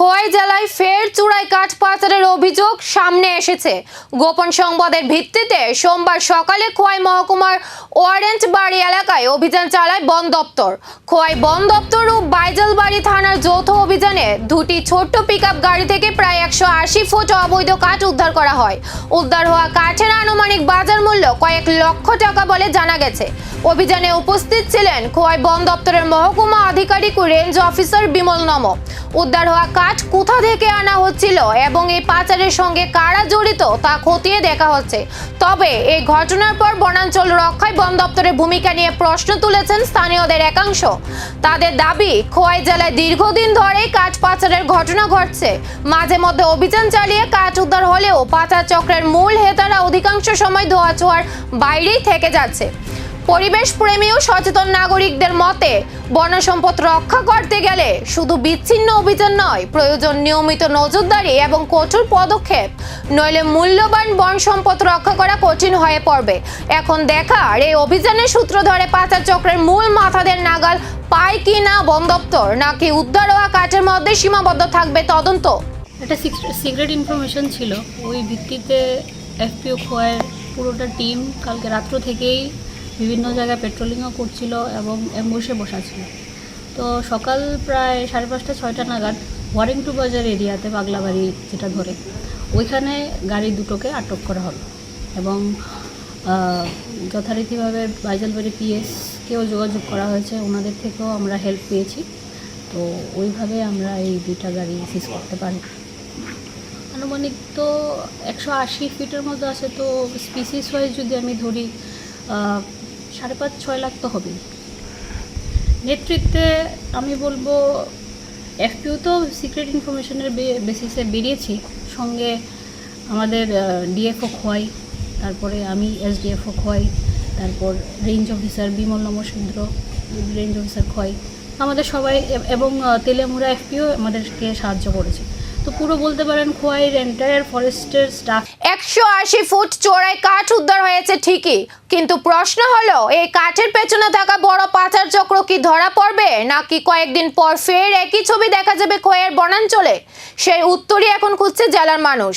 খোয়াই জেলায় ফের চুরাই কাঠ পাচারের অভিযোগ সামনে এসেছে। গোপন সংবাদের ভিত্তিতে সোমবার সকালে খোয়াই মহকুমার ওয়ারেন্ট বাড়ি এলাকায় অভিযান চালায় বন দপ্তর। খোয়াই বন দপ্তর ও বাইজালবাড়ি থানার যৌথ অভিযানে দুটি ছোট্ট পিকআপ গাড়ি থেকে প্রায় 180 ফুট অবৈধ কাঠ উদ্ধার করা হয়। উদ্ধার হওয়া কাঠের আনুমানিক বাজার মূল্য কয়েক লক্ষ টাকা বলে জানা গেছে। অভিযানে উপস্থিত ছিলেন খোয়াই বন দপ্তরের মহকুমা আধিকারিক ও রেঞ্জ অফিসার বিমল নম। উদ্ধার হওয়া কাঠ কোথা থেকে আনা হচ্ছিল এবং এই পাচারের সঙ্গে কারা জড়িত তা খতিয়ে দেখা হচ্ছে। তবে এই ঘটনার পর বনাঞ্চল রক্ষায় বন দপ্তরের ভূমিকা নিয়ে প্রশ্ন তুলেছেন স্থানীয়দের একাংশ। তাদের দাবি, খোয়াই জেলায় দীর্ঘদিন ধরেই কাঠ পাচারের ঘটনা ঘটছে। মাঝে মধ্যে অভিযান চালিয়ে কাঠ উদ্ধার হলেও পাচার চক্রের মূল হেতারা অধিকাংশ সময় ধোঁয়াছোঁয়ার বাইরেই থেকে যাচ্ছে। পরিবেশ প্রেমী ও সচেতন নাগরিকদের মতে বন সম্পদ রক্ষা করতে গেলে শুধু বিচ্ছিন্ন অভিযান নয়, প্রয়োজন নিয়মিত নজরদারি এবং কঠোর পদক্ষেপ, নইলে মূল্যবান বন সম্পদ রক্ষা করা কঠিন হয়ে পড়বে। এখন দেখার এই অভিযানের সূত্র ধরে পাচার চক্রের মূল মাথাদের নাগাল পায় কি না বন দপ্তর, নাকি উদ্ধার হওয়া কাঠের মধ্যে সীমাবদ্ধ থাকবে তদন্ত। একটা সিক্রেট ইনফরমেশন ছিল, ওই ভিত্তিতে এফপিও খোয়াইয়ের পুরোটা টিম কালকে রাত্র থেকেই বিভিন্ন জায়গায় পেট্রোলিংও করছিল এবং অ্যাম্বুশে বসা ছিল। তো সকাল প্রায় 5:30-6টা নাগাদ ওয়ারিংটু বাজার এরিয়াতে পাগলাবাড়ি যেটা ধরে ওইখানে গাড়ি দুটোকে আটক করা হলো এবং যথারীতিভাবে বাইজালবাড়ি পিএসকেও যোগাযোগ করা হয়েছে, ওনাদের থেকেও আমরা হেল্প পেয়েছি। তো ওইভাবে আমরা এই দুইটা গাড়ি সিজ করতে পারি। আনুমানিক তো 180 ফিটের মধ্যে আছে, তো স্পিসিস ওয়াইজ যদি আমি ধরি 5.5-6 লাখ তো হবেই। নেতৃত্বে আমি বলবো এফপিও তো সিক্রেট ইনফরমেশনের বেসিসে বেরিয়েছি, সঙ্গে আমাদের ডিএফও খোয়াই, তারপরে আমি এসডিএফও খোয়াই, তারপর range officer Bimal Namasudra, range officer Khowai, আমাদের সবাই এবং তেলেমুড়া এফপিও আমাদেরকে সাহায্য করেছে। তো পুরো বলতে পারেন খোয়াইয়ের এন্টায়ার ফরেস্টের স্টাফ। 180 ফুট চোরাই কাঠ উদ্ধার হয়েছে ঠিকই, কিন্তু প্রশ্ন হলো এই কাঠের পেছনে থাকা বড় পাচার চক্র কি ধরা পড়বে, নাকি কয়েকদিন পর ফের একই ছবি দেখা যাবে খোয়াইয়ের বনাঞ্চলে? সেই উত্তরই এখন খুঁজছে জেলার মানুষ।